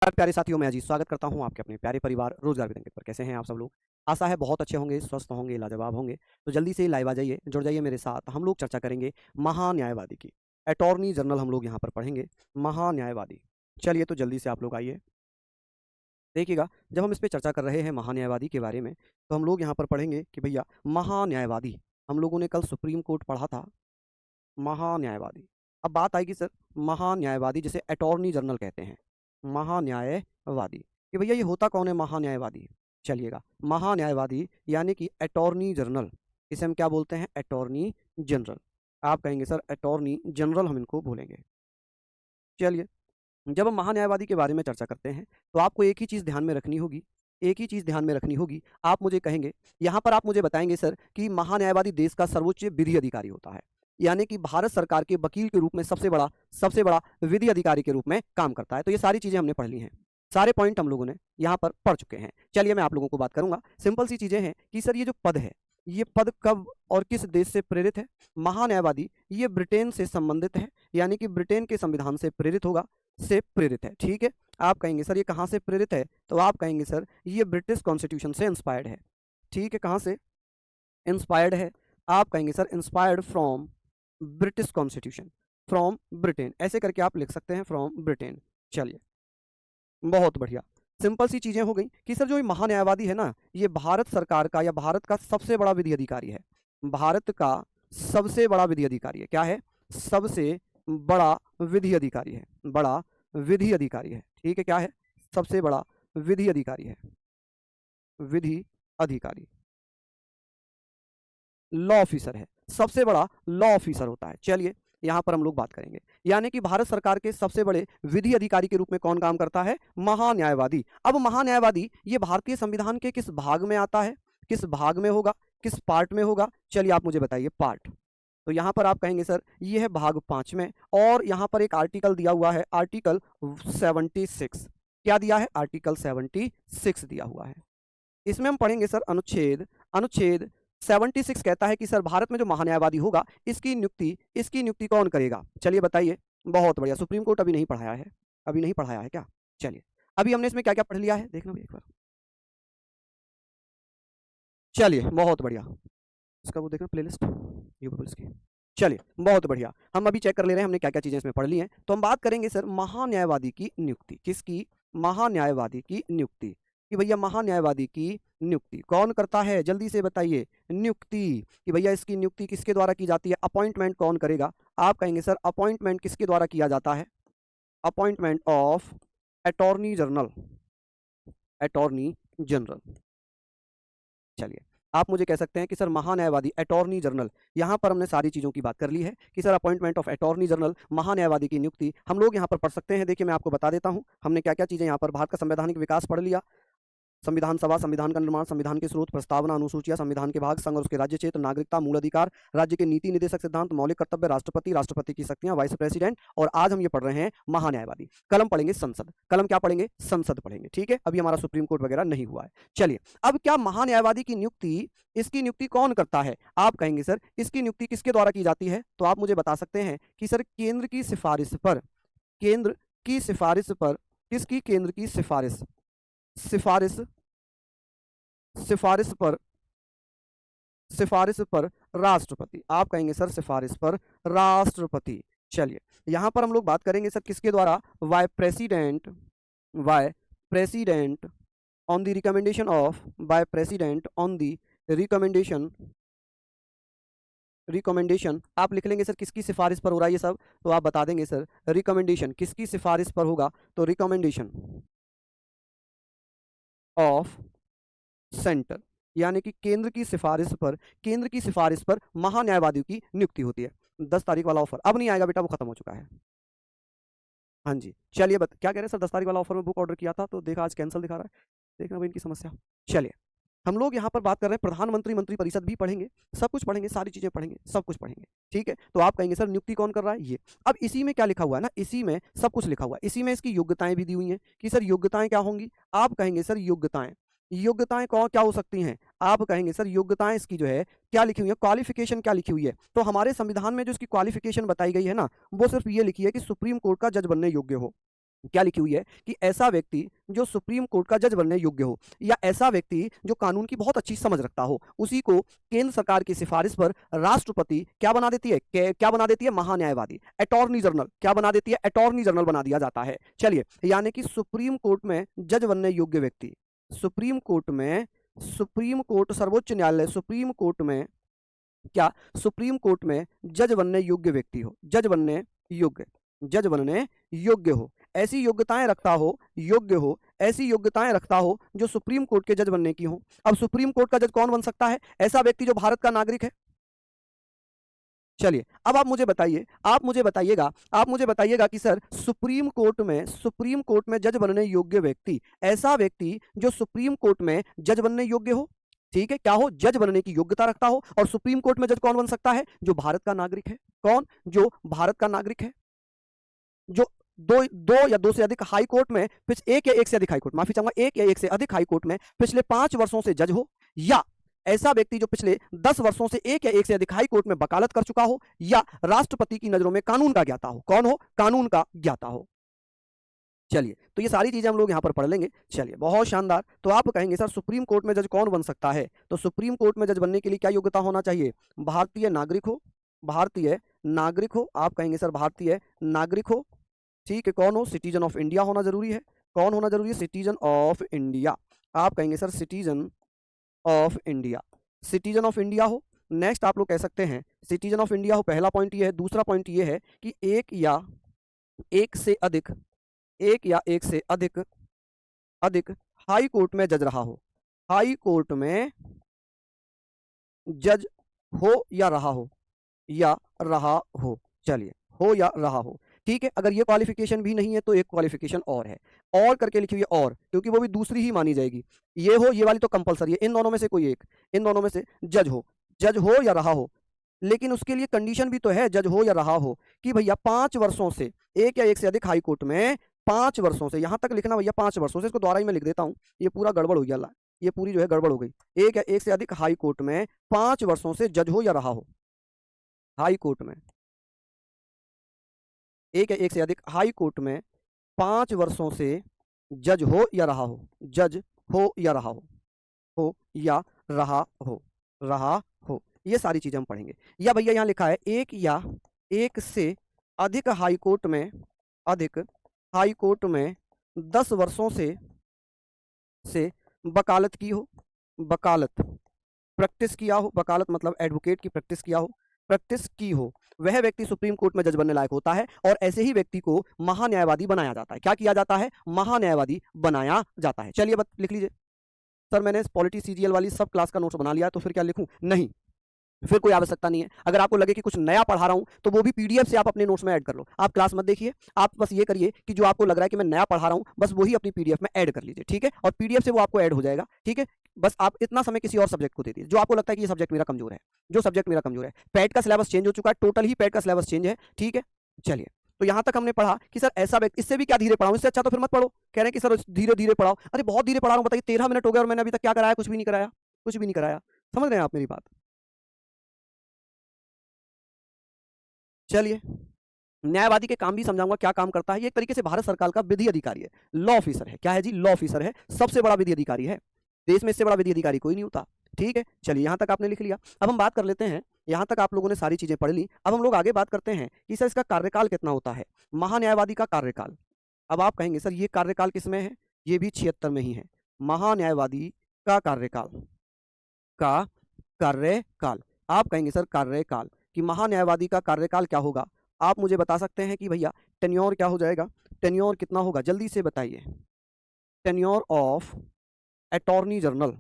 प्यारे साथियों, मैं अजीत स्वागत करता हूं आपके अपने प्यारे परिवार रोजगार विद अंकित पर। कैसे हैं आप सब लोग? आशा है बहुत अच्छे होंगे, स्वस्थ होंगे, लाजवाब होंगे। तो जल्दी से लाइव आ जाइए, जुड़ जाइए मेरे साथ। हम लोग चर्चा करेंगे महान्यायवादी की। अटॉर्नी जनरल हम लोग यहाँ पर पढ़ेंगे, महान्यायवादी। चलिए तो जल्दी से आप लोग आइए। देखिएगा, जब हम इस पे चर्चा कर रहे हैं महान्यायवादी के बारे में, तो हम लोग यहाँ पर पढ़ेंगे कि भैया महान्यायवादी, हम लोगों ने कल सुप्रीम कोर्ट पढ़ा था। महान्यायवादी, अब बात आएगी सर महान्यायवादी जिसे अटॉर्नी जनरल कहते हैं, महान्यायवादी, कि भैया ये होता कौन है महान्यायवादी? चलिएगा, महान्यायवादी यानी कि अटॉर्नी जनरल, इसे हम क्या बोलते हैं? Attorney general. आप कहेंगे सर अटॉर्नी जनरल, हम इनको बोलेंगे। चलिए, जब हम महान्यायवादी के बारे में चर्चा करते हैं तो आपको एक ही चीज़ ध्यान में रखनी होगी, एक ही चीज़ ध्यान में रखनी होगी। आप मुझे कहेंगे, यहाँ पर आप मुझे बताएंगे सर कि महान्यायवादी देश का सर्वोच्च विधि अधिकारी होता है, यानी कि भारत सरकार के वकील के रूप में सबसे बड़ा विधि अधिकारी के रूप में काम करता है। तो ये सारी चीज़ें हमने पढ़ ली हैं, सारे पॉइंट हम लोगों ने यहाँ पर पढ़ चुके हैं। चलिए मैं आप लोगों को बात करूंगा। सिंपल सी चीज़ें हैं कि सर ये जो पद है, ये पद कब और किस देश से प्रेरित है? महान्यायवादी ये ब्रिटेन से संबंधित है, यानी कि ब्रिटेन के संविधान से प्रेरित होगा, से प्रेरित है। ठीक है, आप कहेंगे सर ये कहाँ से प्रेरित है? तो आप कहेंगे सर ये ब्रिटिश कॉन्स्टिट्यूशन से इंस्पायर्ड है। ठीक है, कहाँ से इंस्पायर्ड है? आप कहेंगे sir inspired from British constitution, from Britain, ऐसे करके आप लिख सकते हैं, फ्रॉम ब्रिटेन। चलिए, बहुत बढ़िया। सिंपल सी चीजें हो गई कि सर जो ये महान्यायवादी है ना, ये भारत सरकार का या भारत का सबसे बड़ा विधि अधिकारी है। भारत का सबसे बड़ा विधि अधिकारी है। क्या है? सबसे बड़ा विधि अधिकारी है, बड़ा विधि अधिकारी है। ठीक है, क्या है? सबसे बड़ा विधि अधिकारी है, विधि अधिकारी, लॉ ऑफिसर है, सबसे बड़ा लॉ ऑफिसर होता है। चलिए, यहां पर हम लोग बात करेंगे, यानी कि भारत सरकार के सबसे बड़े विधि अधिकारी के रूप में कौन काम करता है? महान्यायवादी। अब महान्यायवादी ये भारतीय संविधान के किस भाग में आता है? किस भाग में होगा? किस पार्ट में होगा? चलिए आप मुझे बताइए, पार्ट। तो यहां पर आप कहेंगे सर ये है भाग 5 में, और यहां पर एक आर्टिकल दिया हुआ है, आर्टिकल 76। क्या दिया है? आर्टिकल 76 दिया हुआ है। इसमें हम पढ़ेंगे सर अनुच्छेद, अनुच्छेद 76 कहता है कि सर भारत में जो महान्यायवादी होगा इसकी नियुक्ति कौन करेगा? चलिए बताइए। बहुत बढ़िया, सुप्रीम कोर्ट अभी नहीं पढ़ाया है, अभी नहीं पढ़ाया है क्या? चलिए, अभी हमने इसमें क्या क्या पढ़ लिया है देखना भाई एक बार। चलिए, बहुत बढ़िया, इसका वो देखना प्लेलिस्ट यूट्यूब की। चलिए, बहुत बढ़िया, हम अभी चेक कर ले रहे हैं हमने क्या क्या चीजें इसमें पढ़ ली हैं। तो हम बात करेंगे सर महान्यायवादी की नियुक्ति। किसकी? महान्यायवादी की नियुक्ति, कि भैया महान्यायवादी की नियुक्ति कौन करता है? जल्दी से बताइए, नियुक्ति, कि भैया इसकी नियुक्ति किसके द्वारा की जाती है? अपॉइंटमेंट कौन करेगा? आप कहेंगे सर अपॉइंटमेंट किसके द्वारा किया जाता है? Appointment of attorney general, attorney general. चलिए, आप मुझे कह सकते हैं कि सर महान्यायवादी अटॉर्नी जनरल, यहाँ पर हमने सारी चीज़ों की बात कर ली है कि sir appointment of attorney general, महान्यायवादी की नियुक्ति हम लोग यहाँ पर पढ़ सकते हैं। देखिए मैं आपको बता देता हूँ हमने क्या क्या चीज़ें यहाँ पर, भारत का संवैधानिक विकास पढ़ लिया, संविधान सभा, संविधान का निर्माण, संविधान के स्रोत, प्रस्तावना, अनुसूचियां, संविधान के भाग, संघ और उसके राज्य क्षेत्र, नागरिकता, मूल अधिकार, राज्य के नीति निर्देशक सिद्धांत, मौलिक कर्तव्य, राष्ट्रपति, राष्ट्रपति की शक्तियां, वाइस प्रेसिडेंट, और आज हम ये पढ़ रहे हैं महान्यायवादी। कलम पढ़ेंगे संसद, कलम क्या पढ़ेंगे? संसद पढ़ेंगे। ठीक है, अभी हमारा सुप्रीम कोर्ट वगैरह नहीं हुआ है। चलिए, अब क्या महान्यायवादी की नियुक्ति, इसकी नियुक्ति कौन करता है? आप कहेंगे सर इसकी नियुक्ति किसके द्वारा की जाती है? तो आप मुझे बता सकते हैं कि सर केंद्र की सिफारिश पर, केंद्र की सिफारिश पर, किसकी? केंद्र की सिफारिश, सिफारिश, सिफारिश पर, सिफारिश पर राष्ट्रपति। आप कहेंगे सर सिफारिश पर राष्ट्रपति। चलिए, यहां पर हम लोग बात करेंगे सर किसके द्वारा? By president, by president on the recommendation of, by president on the recommendation, recommendation आप लिख लेंगे सर किसकी सिफारिश पर हो रहा है ये सब, तो आप बता देंगे सर रिकमेंडेशन किसकी सिफारिश पर होगा? तो रिकमेंडेशन ऑफ सेंटर, यानी कि केंद्र की सिफारिश पर, केंद्र की सिफारिश पर महान्यायवादियों की नियुक्ति होती है। 10 तारीख वाला ऑफर अब नहीं आएगा बेटा, वो खत्म हो चुका है। हाँ जी, चलिए क्या कह रहे हैं सर? 10 तारीख वाला ऑफर में बुक ऑर्डर किया था तो देखा आज कैंसिल दिखा रहा है, देखना भाई इनकी समस्या। चलिए, हम लोग यहाँ पर बात कर रहे हैं प्रधानमंत्री मंत्रिपरिषद भी पढ़ेंगे, सब कुछ पढ़ेंगे, सारी चीजें पढ़ेंगे, सब कुछ पढ़ेंगे। ठीक है, तो आप कहेंगे सर नियुक्ति कौन कर रहा है? ये। अब इसी में क्या लिखा हुआ है ना, इसी में सब कुछ लिखा हुआ है, इसी में इसकी योग्यताएं भी दी हुई हैं कि सर योग्यताएं क्या होंगी? आप कहेंगे सर योग्यताएं, योग्यताएं कौन क्या हो सकती हैं? आप कहेंगे सर योग्यताएं इसकी जो है क्या लिखी हुई है? क्वालिफिकेशन क्या लिखी हुई है? तो हमारे संविधान में जो इसकी क्वालिफिकेशन बताई गई है ना, वो सिर्फ ये लिखी है कि सुप्रीम कोर्ट का जज बनने योग्य हो। क्या लिखी हुई है कि ऐसा व्यक्ति जो सुप्रीम कोर्ट का जज बनने योग्य हो, या ऐसा व्यक्ति जो कानून की बहुत अच्छी समझ रखता हो, उसी को केंद्र सरकार की सिफारिश पर राष्ट्रपति क्या बना देती है, क्या बना देती है, महान्यायवादी, अटॉर्नी जनरल क्या बना देती है, अटॉर्नी जनरल बना दिया जाता है। चलिए, यानी कि सुप्रीम कोर्ट में जज बनने योग्य व्यक्ति, सुप्रीम कोर्ट में, सुप्रीम कोर्ट सर्वोच्च न्यायालय, सुप्रीम कोर्ट में क्या, सुप्रीम कोर्ट में जज बनने योग्य व्यक्ति हो, जज बनने योग्य, जज बनने योग्य हो, ऐसी योग्यताएं रखता हो, योग्य हो, ऐसी योग्यताएं रखता हो जो सुप्रीम कोर्ट के जज बनने की हो। अब सुप्रीम कोर्ट का जज कौन बन सकता है, ऐसा व्यक्ति जो भारत का नागरिक है। चलिए, अब आप मुझे बताइए, आप मुझे बताइएगा कि सर सुप्रीम कोर्ट में, सुप्रीम कोर्ट में जज बनने योग्य व्यक्ति, ऐसा व्यक्ति जो सुप्रीम कोर्ट में जज बनने योग्य हो, ठीक है, क्या हो, जज बनने की योग्यता रखता हो। और सुप्रीम कोर्ट में जज कौन बन सकता है, जो भारत का नागरिक है। कौन, जो भारत का नागरिक है, जो दो दो या दो से अधिक हाई कोर्ट में, एक या एक से अधिक हाई कोर्ट, माफी चाहूंगा, एक या एक से अधिक हाई कोर्ट में पिछले 5 वर्षों से जज हो, या ऐसा व्यक्ति जो पिछले 10 वर्षों से एक या एक से अधिक हाई कोर्ट में वकालत कर चुका हो, या राष्ट्रपति की नजरों में कानून का ज्ञाता हो। कौन हो, कानून का ज्ञाता हो। चलिए, तो ये सारी चीजें हम लोग यहाँ पर पढ़ लेंगे। चलिए, बहुत शानदार। तो आप कहेंगे सर सुप्रीम कोर्ट में जज कौन बन सकता है, तो सुप्रीम कोर्ट में जज बनने के लिए क्या योग्यता होना चाहिए, भारतीय नागरिक हो, भारतीय नागरिक हो। आप कहेंगे सर भारतीय नागरिक हो, ठीक है, कौन हो, सिटीजन ऑफ इंडिया होना जरूरी है। कौन होना जरूरी है, सिटीजन ऑफ इंडिया। आप कहेंगे sir citizen of India, citizen of India हो। नेक्स्ट आप लोग कह सकते हैं सिटीजन ऑफ इंडिया हो, पहला पॉइंट ये है। दूसरा पॉइंट ये है कि एक या एक से अधिक, एक या एक से अधिक अधिक हाई कोर्ट में जज रहा हो, हाई कोर्ट में जज हो या रहा हो, या रहा हो। चलिए, हो या रहा हो, ठीक है। अगर ये क्वालिफिकेशन भी नहीं है तो एक क्वालिफिकेशन और है, और करके लिखी हुई है, और, क्योंकि वो भी दूसरी ही मानी जाएगी। ये हो, ये वाली तो कंपलसरी है, इन दोनों में से कोई एक, इन दोनों में से जज हो, जज हो या रहा हो। लेकिन उसके लिए कंडीशन भी तो है, जज हो या रहा हो, कि भैया 5 वर्षों से, एक या एक से अधिक हाई कोर्ट में 5 वर्षों से, यहां तक लिखना भैया 5 वर्षों से। इसको द्वारा ही मैं लिख देता हूं, ये पूरा गड़बड़ हो गया, ये पूरी जो है गड़बड़ हो गई। एक या एक से अधिक हाई कोर्ट में 5 वर्षों से जज हो या रहा हो, हाई कोर्ट में, एक या एक से अधिक हाई कोर्ट में 5 वर्षों से जज हो या रहा हो, जज हो या रहा हो या रहा हो, रहा हो। ये सारी चीजें हम पढ़ेंगे। या भैया यहाँ लिखा है एक या एक से अधिक हाई कोर्ट में, अधिक हाई कोर्ट में 10 वर्षों से वकालत की हो, वकालत प्रैक्टिस किया हो, वकालत मतलब एडवोकेट की प्रैक्टिस किया हो, प्रैक्टिस की हो, वह व्यक्ति सुप्रीम कोर्ट में जज बनने लायक होता है। और ऐसे ही व्यक्ति को महान्यायवादी बनाया जाता है। क्या किया जाता है, महान्यायवादी बनाया जाता है। चलिए लिख लीजिए। सर मैंने पॉलिटी सीजीएल वाली सब क्लास का नोट्स बना लिया, तो फिर क्या लिखूं, नहीं, फिर कोई आवश्यकता नहीं है। अगर आपको लगे कि कुछ नया पढ़ा रहा हूं तो वो भी पीडीएफ से आप अपने नोट्स में ऐड कर लो। आप क्लास मत देखिए, आप बस ये करिए कि जो आपको लग रहा है कि मैं नया पढ़ा रहा हूं, बस वही अपनी पीडीएफ में ऐड कर लीजिए, ठीक है। और पीडीएफ से वो आपको ऐड हो जाएगा, ठीक है। बस आप इतना समय किसी और सब्जेक्ट को दे दीजिए जो आपको लगता है कि ये सब्जेक्ट मेरा कमजोर है, जो सब्जेक्ट मेरा कमजोर है। पैट का सिलेबस चेंज हो चुका है, टोटल ही पैट का सिलेबस चेंज है, ठीक है। चलिए, तो यहां तक हमने पढ़ा कि सर ऐसा व्यक्ति, इससे भी क्या धीरे पढ़ाऊं, इससे अच्छा तो फिर मत पढ़ो। कह रहे हैं कि सर धीरे धीरे पढ़ाओ, अरे बहुत धीरे पढ़ा रहा हूं, बताइए 13 मिनट हो गए और मैंने अभी तक क्या कराया, कुछ भी नहीं कराया, कुछ भी नहीं कराया। समझ रहे हैं आप मेरी बात। चलिए, न्यायवादी के काम भी समझाऊंगा, क्या काम करता है। ये एक तरीके से भारत सरकार का विधि अधिकारी है, लॉ ऑफिसर है। क्या है जी, लॉ ऑफिसर है, सबसे बड़ा विधि अधिकारी है। देश में इससे बड़ा विधि अधिकारी कोई नहीं होता, ठीक है। चलिए, यहां तक आपने लिख लिया। अब हम बात कर लेते हैं, यहां तक आप लोगों ने सारी चीजें पढ़ ली। अब हम लोग आगे बात करते हैं कि सर इसका कार्यकाल कितना होता है, महान्यायवादी का कार्यकाल। अब आप कहेंगे सर ये कार्यकाल किसमें है, ये भी 76 में ही है। महान्यायवादी का कार्यकाल, का कार्यकाल, आप कहेंगे सर कार्यकाल, कि महान्यायवादी का कार्यकाल क्या होगा। आप मुझे बता सकते हैं कि भैया टेन्योर क्या हो जाएगा, टेन्योर कितना होगा, जल्दी से बताइए। Tenure of attorney general,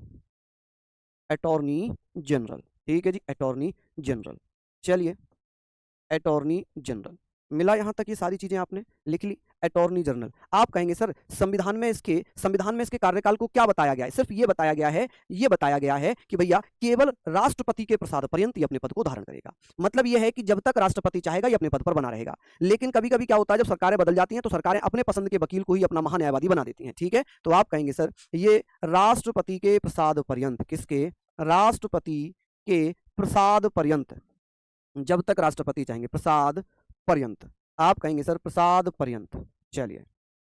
attorney general, ठीक है जी, अटॉर्नी जनरल। चलिए, अटॉर्नी जनरल मिला, यहां तक ये सारी चीजें आपने लिख ली, अटॉर्नी जनरल। आप कहेंगे सर संविधान में इसके कार्यकाल को क्या बताया गया है, सिर्फ ये बताया गया है, ये बताया गया है कि भैया केवल राष्ट्रपति के प्रसाद पर्यंत ये अपने पद को धारण करेगा। मतलब ये है कि जब तक राष्ट्रपति चाहेगा ये अपने पद पर बना रहेगा। लेकिन कभी कभी क्या होता है, जब सरकारें बदल जाती हैं तो सरकारें अपने पसंद के वकील को ही अपना महान्यायवादी बना देती हैं, ठीक है। तो आप कहेंगे सर ये राष्ट्रपति के प्रसाद पर्यंत, किसके, राष्ट्रपति के प्रसाद पर्यंत, जब तक राष्ट्रपति चाहेंगे, प्रसाद पर्यंत। आप कहेंगे सर प्रसाद पर्यंत। चलिए,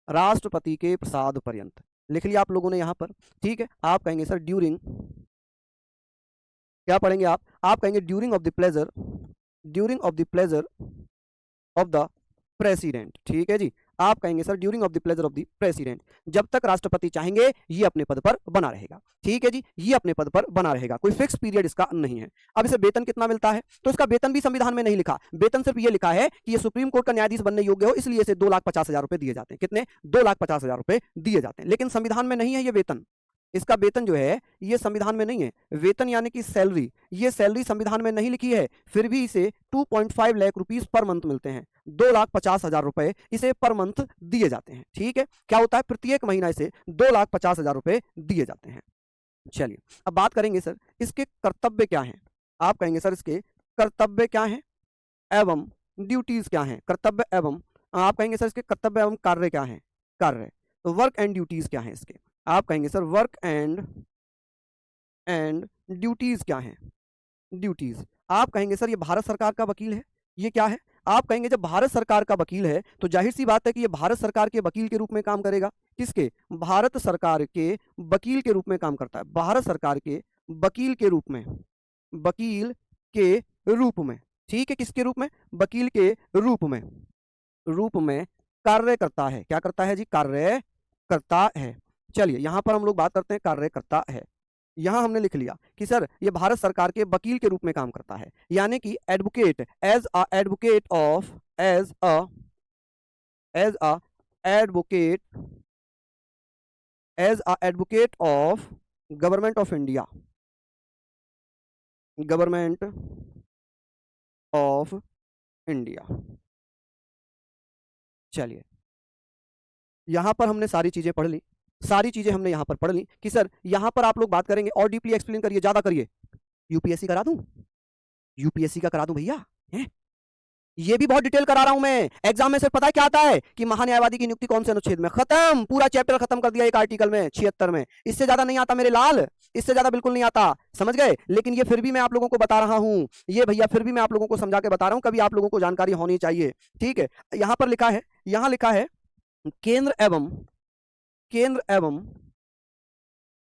राष्ट्रपति के प्रसाद पर्यंत। लिख लिया आप लोगों ने यहाँ पर, ठीक है। आप कहेंगे सर ड्यूरिंग, क्या पढ़ेंगे आप कहेंगे during of the pleasure, during of the pleasure of the president, ठीक है जी। आप कहेंगे sir during of the pleasure of the president, जब तक राष्ट्रपति चाहेंगे ये अपने पद पर बना रहेगा, ठीक है जी, ये अपने पद पर बना रहेगा, कोई फिक्स पीरियड इसका नहीं है। अब इसे वेतन कितना मिलता है, तो इसका वेतन भी संविधान में नहीं लिखा, वेतन सिर्फ ये लिखा है कि ये सुप्रीम कोर्ट का न्यायाधीश बनने योग्य हो, इसलिए इसे 2,50,000 रुपए दिए जाते हैं। कितने? 2,50,000 रुपए दिए जाते हैं, लेकिन संविधान में नहीं है ये वेतन। इसका वेतन जो है ये संविधान में नहीं है। वेतन यानी कि सैलरी, ये सैलरी संविधान में नहीं लिखी है, फिर भी इसे 2.5 लाख रुपीस पर मंथ मिलते हैं। 2,50,000 रुपए इसे पर मंथ दिए जाते हैं, ठीक है। क्या होता है, प्रत्येक महीना इसे 2,50,000 रुपए दिए जाते हैं। चलिए अब बात करेंगे सर इसके कर्तव्य क्या हैं। आप कहेंगे सर इसके कर्तव्य क्या हैं एवं ड्यूटीज क्या हैं। कर्तव्य एवं, आप कहेंगे सर इसके कर्तव्य एवं कार्य क्या हैं। कार्य, तो वर्क एंड ड्यूटीज क्या हैं इसके। आप कहेंगे सर वर्क एंड ड्यूटीज क्या हैं। ड्यूटीज, आप कहेंगे सर ये भारत सरकार का वकील है, ये क्या है। आप कहेंगे जब भारत सरकार का वकील है तो जाहिर सी बात है कि ये भारत सरकार के वकील के रूप में काम करेगा। किसके? भारत सरकार के वकील के रूप में काम करता है। भारत सरकार के वकील के रूप में, वकील के रूप में, ठीक है। किसके रूप में? वकील के रूप में कार्य करता है। क्या करता है जी? कार्य करता है। चलिए यहां पर हम लोग बात करते हैं कार्य करता है। यहां हमने लिख लिया कि सर ये भारत सरकार के वकील के रूप में काम करता है, यानी कि advocate, as a advocate of, as a advocate, as a advocate of government of India, government of India. चलिए यहां पर हमने सारी चीजें पढ़ ली, सारी चीजें हमने यहां पर पढ़ ली कि सर यहां पर आप लोग बात करेंगे और डीपली एक्सप्लेन करिए, ज्यादा करिए। यूपीएससी करा दूं, यूपीएससी का करा दूं भैया हैं? ये भी बहुत डिटेल करा रहा हूं मैं। एग्जाम में सिर्फ पता है क्या आता है कि महान्यायवादी की नियुक्ति कौन से अनुच्छेद में, खत्म, पूरा चैप्टर खत्म कर दिया एक आर्टिकल में 76 में। इससे ज्यादा नहीं आता मेरे लाल, इससे ज्यादा बिल्कुल नहीं आता, समझ गए। लेकिन ये फिर भी मैं आप लोगों को बता रहा हूं, ये भैया फिर भी मैं आप लोगों को समझा के बता रहा हूं, कभी आप लोगों को जानकारी होनी चाहिए, ठीक है। यहां पर लिखा है, यहां लिखा है केंद्र एवं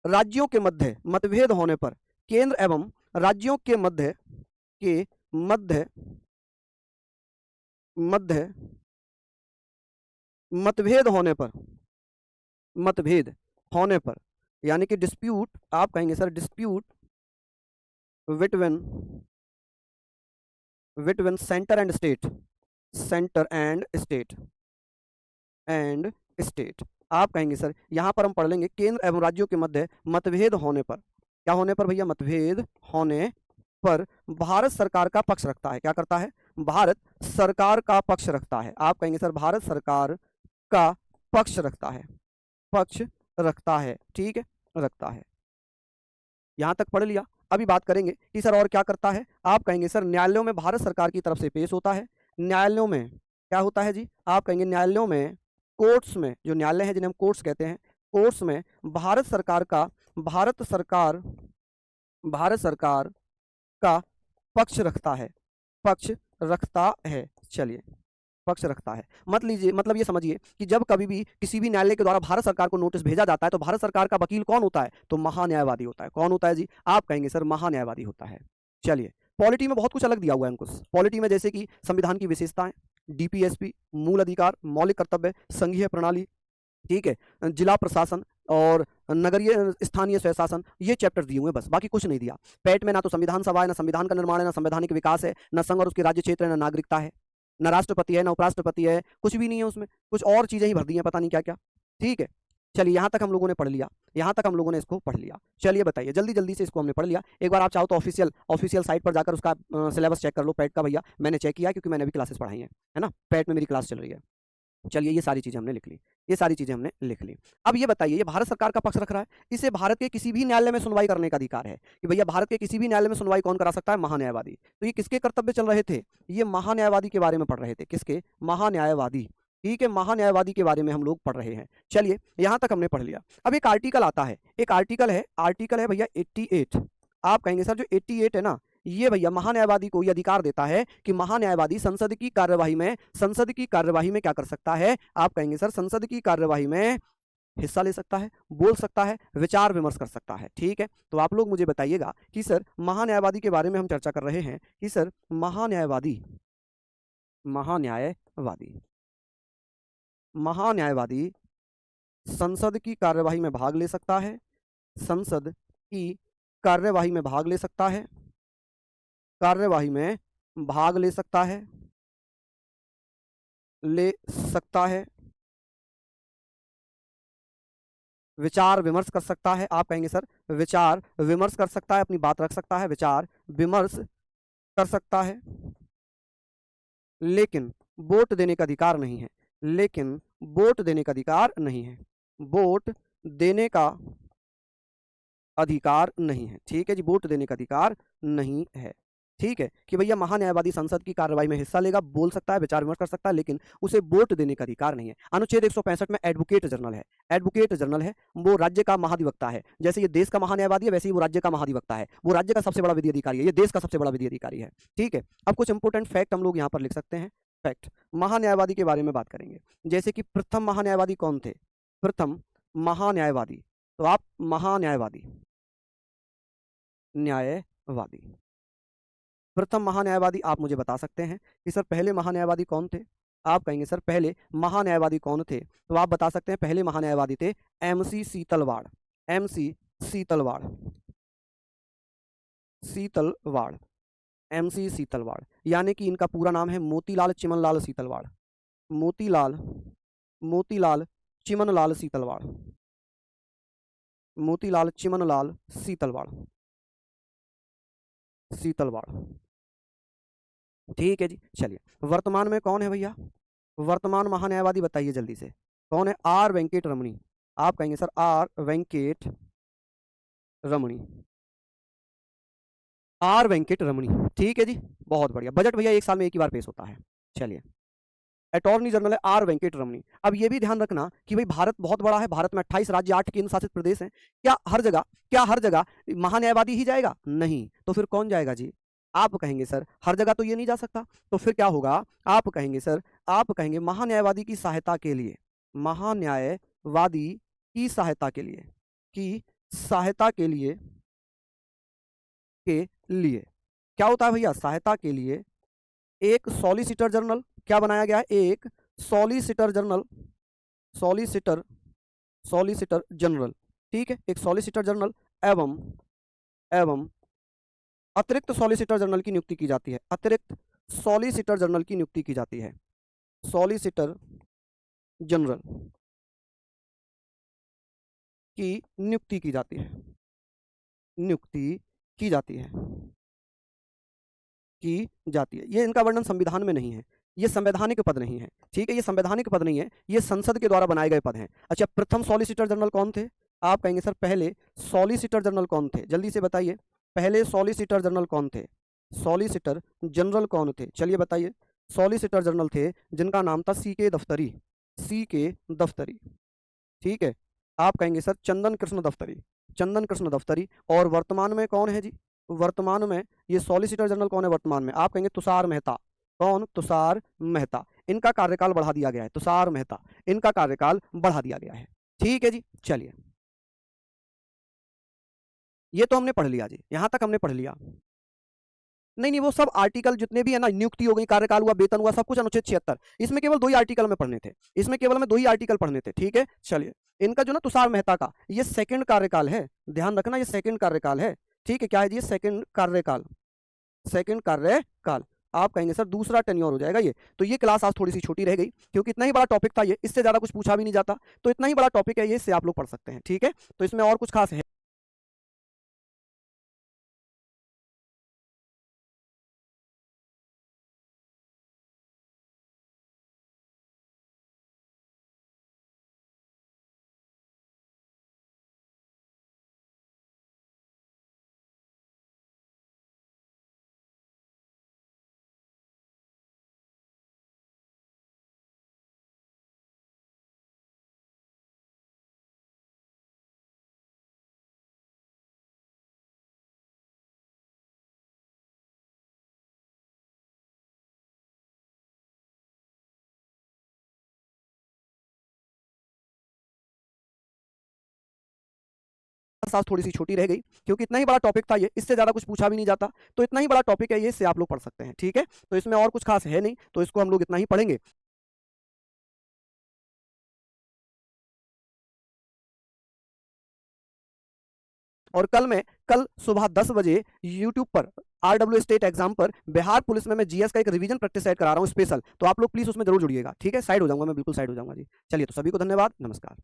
राज्यों के मध्य मतभेद होने पर, केंद्र एवं राज्यों के मध्य मतभेद होने पर, यानी कि डिस्प्यूट, आप कहेंगे sir dispute between centre and state, आप कहेंगे सर यहां पर हम पढ़ लेंगे केंद्र एवं राज्यों के मध्य मतभेद होने पर, क्या होने पर भैया? मतभेद होने पर भारत सरकार का पक्ष रखता है। क्या करता है? भारत सरकार का पक्ष रखता है। आप कहेंगे सर भारत सरकार का पक्ष रखता है, ठीक है, रखता है। यहां तक पढ़ लिया। अभी बात करेंगे कि सर और क्या करता है। आप कहेंगे सर न्यायालयों में भारत सरकार की तरफ से पेश होता है। न्यायालयों में क्या होता है जी? आप कहेंगे न्यायालयों में, कोर्ट्स में, जो न्यायालय है जिन्हें हम कोर्ट्स कहते हैं, कोर्ट्स में भारत सरकार का पक्ष रखता है। चलिए पक्ष रखता है, मत लीजिए, मतलब ये समझिए कि जब कभी भी किसी भी न्यायालय के द्वारा भारत सरकार को नोटिस भेजा जाता है तो भारत सरकार का वकील कौन होता है? तो महान्यायवादी होता है। कौन होता है जी? आप कहेंगे सर महान्यायवादी होता है। चलिए पॉलिटी में बहुत कुछ अलग दिया हुआ है अंकुश। पॉलिटी में जैसे कि संविधान की विशेषताएं, डीपीएसपी, मूल अधिकार, मौलिक कर्तव्य, संघीय प्रणाली, ठीक है, जिला प्रशासन और नगरीय स्थानीय स्वशासन, ये चैप्टर दिए हुए हैं बस, बाकी कुछ नहीं दिया। पेट में ना तो संविधान सभा है, ना संविधान का निर्माण है, ना संवैधानिक विकास है, ना संघ और उसके राज्य क्षेत्र है, ना नागरिकता है, ना राष्ट्रपति है, ना उपराष्ट्रपति है, कुछ भी नहीं है उसमें, कुछ और चीजें ही भर दी हैं, पता नहीं क्या क्या, ठीक है। चलिए यहाँ तक हम लोगों ने पढ़ लिया, यहाँ तक हम लोगों ने इसको पढ़ लिया। चलिए बताइए जल्दी जल्दी से, इसको हमने पढ़ लिया। एक बार आप चाहो तो ऑफिशियल साइट पर जाकर उसका सिलेबस चेक कर लो पैट का भैया, मैंने चेक किया क्योंकि मैंने भी क्लासेस पढ़ाई हैं, है ना, पैट में मेरी क्लास चल रही है। चलिए ये सारी चीजें हमने लिख ली, ये सारी चीजें हमने लिख ली। अब ये बताइए, ये भारत सरकार का पक्ष रख रहा है, इसे भारत के किसी भी न्यायालय में सुनवाई करने का अधिकार है कि भैया भारत के किसी भी न्यायालय में सुनवाई कौन करा सकता है? महान्यायवादी। तो ये किसके कर्तव्य चल रहे थे? ये महान्यायवादी के बारे में पढ़ रहे थे। किसके? महान्यायवादी, ठीक है, महान्यायवादी के बारे में हम लोग पढ़ रहे हैं। चलिए यहां तक हमने पढ़ लिया। अब एक आर्टिकल आता है, एक आर्टिकल है भैया 88। आप कहेंगे सर जो 88 है ना, ये भैया महान्यायवादी को ये अधिकार देता है कि महान्यायवादी संसद की कार्यवाही में क्या कर सकता है? आप कहेंगे सर संसद की कार्यवाही में हिस्सा ले सकता है, बोल सकता है, विचार विमर्श कर सकता है। ठीक है, तो आप लोग मुझे बताइएगा कि सर महान्यायवादी के बारे में हम चर्चा कर रहे हैं कि सर महान्यायवादी महान्यायवादी महान्यायवादी संसद की कार्यवाही में भाग ले सकता है, संसद की कार्यवाही में भाग ले सकता है, कार्यवाही में भाग ले सकता है, ले सकता है, विचार विमर्श कर सकता है। आप कहेंगे सर विचार विमर्श कर सकता है, अपनी बात रख सकता है, विचार विमर्श कर सकता है, लेकिन वोट देने का अधिकार नहीं है, लेकिन वोट देने का अधिकार नहीं है, वोट देने का अधिकार नहीं है। ठीक है जी, वोट देने का अधिकार नहीं है। ठीक है कि भैया महान्यायवादी संसद की कार्रवाई में हिस्सा लेगा, बोल सकता है, विचार विमर्श कर सकता है, लेकिन उसे वोट देने का अधिकार नहीं है। अनुच्छेद 165 में एडवोकेट जनरल है, एडवोकेट जनरल है, वो राज्य का महाधिवक्ता है। जैसे ये देश का महान्यायवादी है, वैसे ही वो राज्य का महाधिवक्ता है, वो राज्य का सबसे बड़ा विधि अधिकारी है, ये देश का सबसे बड़ा विधि अधिकारी है। ठीक है, अब कुछ इंपोर्टेंट फैक्ट हम लोग यहाँ पर लिख सकते हैं। फैक्ट महान्यायवादी के बारे में बात करेंगे, जैसे कि प्रथम महान्यायवादी कौन थे? प्रथम महान्यायवादी, तो आप महान्यायवादी न्यायवादी प्रथम महान्यायवादी आप मुझे बता सकते हैं कि सर पहले महान्यायवादी कौन थे? आप कहेंगे सर पहले महान्यायवादी कौन थे, तो आप बता सकते हैं पहले महान्यायवादी थे MC Setalvad, MC Setalvad, Setalvad, MC Setalvad, यानी कि इनका पूरा नाम है मोतीलाल चिमनलाल सीतलवाड़, मोतीलाल मोतीलाल चिमनलाल सीतलवाड़, मोतीलाल चिमनलाल सीतलवाड़, सीतलवाड़। ठीक है जी, चलिए वर्तमान में कौन है भैया? वर्तमान महान्यायवादी बताइए जल्दी से, कौन है? आर वेंकट रमणी। आप कहेंगे sir are Venkat Ramani, are Venkat रमणी। ठीक है जी, बहुत बढ़िया। बजट भैया एक साल में एक ही बार पेश होता है। चलिए अटॉर्नी जनरल है आर वेंकट रमणी। अब ये भी ध्यान रखना कि भाई भारत बहुत बड़ा है, भारत में 28 राज्य 8 केंद्र शासित प्रदेश हैं। क्या हर जगह महान्यायवादी ही जाएगा? नहीं, तो फिर कौन जाएगा जी? आप कहेंगे सर हर जगह तो ये नहीं जा सकता, तो फिर क्या होगा? आप कहेंगे सर, आप कहेंगे महान्यायवादी की सहायता के लिए, महान्यायवादी की सहायता के लिए, की सहायता के लिए क्या होता है भैया? सहायता के लिए एक सॉलिसिटर जनरल क्या बनाया गया है? एक solicitor general, solicitor solicitor general. ठीक है, एक सॉलिसिटर जनरल एवं एवं अतिरिक्त सॉलिसिटर जनरल की नियुक्ति की जाती है, अतिरिक्त सॉलिसिटर जनरल की नियुक्ति की जाती है, सॉलिसिटर जनरल की नियुक्ति की जाती है, नियुक्ति की जाती है, की जाती है। ये इनका वर्णन संविधान में नहीं है, ये संवैधानिक पद नहीं है। ठीक है, ये संवैधानिक पद नहीं है, ये संसद के द्वारा बनाए गए पद हैं। अच्छा, प्रथम सॉलिसिटर जनरल कौन थे? आप कहेंगे सर पहले सॉलिसिटर जनरल कौन थे? जल्दी से बताइए, पहले सॉलिसिटर जनरल कौन थे? सॉलिसिटर जनरल कौन थे? चलिए बताइए। सॉलिसिटर जनरल थे जिनका नाम था सी के दफ्तरी, सी के दफ्तरी। ठीक है, आप कहेंगे सर चंदन कृष्ण दफ्तरी, चंदन कृष्ण दफ्तरी। और वर्तमान में कौन है जी? वर्तमान में ये सॉलिसिटर जनरल कौन है वर्तमान में? आप कहेंगे तुषार मेहता। कौन? तुषार मेहता। इनका कार्यकाल बढ़ा दिया गया है, तुषार मेहता, इनका कार्यकाल बढ़ा दिया गया है। ठीक है जी, चलिए ये तो हमने पढ़ लिया जी, यहां तक हमने पढ़ लिया। नहीं नहीं, वो सब आर्टिकल जितने भी है ना, नियुक्ति हो गई, कार्यकाल हुआ, वेतन हुआ, सब कुछ अनुच्छेद 76। इसमें केवल 2 ही आर्टिकल में पढ़ने थे, इसमें केवल हमें 2 ही आर्टिकल पढ़ने थे। ठीक है, चलिए इनका जो ना तुषार मेहता का ये सेकंड कार्यकाल है, ध्यान रखना ये सेकंड कार्यकाल है। ठीक है, क्या है जी? सेकंड कार्यकाल, सेकंड कार्यकाल। आप कहेंगे सर दूसरा टेन्योर हो जाएगा ये। तो ये क्लास आज थोड़ी सी छोटी रह गई क्योंकि इतना ही बड़ा टॉपिक था ये, इससे ज्यादा कुछ पूछा भी नहीं जाता, तो इतना ही बड़ा टॉपिक है ये, इससे आप लोग पढ़ सकते हैं। ठीक है, तो इसमें और कुछ खास है क्लास थोड़ी सी छोटी रह गई, क्योंकि इतना ही बड़ा टॉपिक था ये, इससे ज़्यादा कुछ पूछा भी नहीं जाता। तो इतना ही बड़ा टॉपिक है ये, इससे आप लोग पढ़ सकते हैं, ठीक है। तो इसमें और कुछ खास है नहीं, तो इसको हम लोग इतना ही पढ़ेंगे। और कल सुबह 10 बजे यूट्यूब पर आरडब्ल्यू स्टेट एग्जाम पर बिहार पुलिस में मैं जीएस का एक रिवीजन प्रैक्टिस सेट करा रहा हूँ स्पेशल, तो आप लोग प्लीज उसमें जरूर जुड़िएगा, ठीक है। साइड हो जाऊंगा मैं, बिल्कुल साइड हो जाऊंगा जी। चलिए, तो सभी को धन्यवाद, नमस्कार।